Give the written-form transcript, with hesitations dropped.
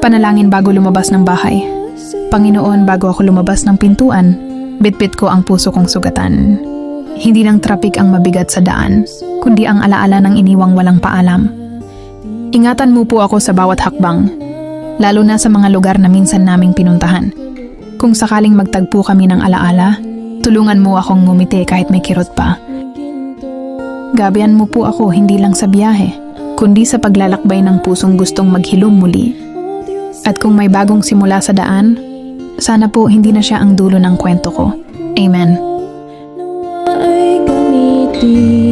Panalangin bago lumabas ng bahay. Panginoon, bago ako lumabas ng pintuan, bitbit ko ang puso kong sugatan. Hindi lang trapik ang mabigat sa daan, kundi ang alaala ng iniwang walang paalam. Ingatan mo po ako sa bawat hakbang, lalo na sa mga lugar na minsan naming pinuntahan. Kung sakaling magtagpo kami ng alaala, tulungan mo akong ngumiti kahit may kirot pa. Gabayan mo po ako hindi lang sa biyahe, kundi sa paglalakbay ng pusong gustong maghilom muli. At kung may bagong simula sa daan, sana po hindi na siya ang dulo ng kwento ko. Amen. Ay gamitin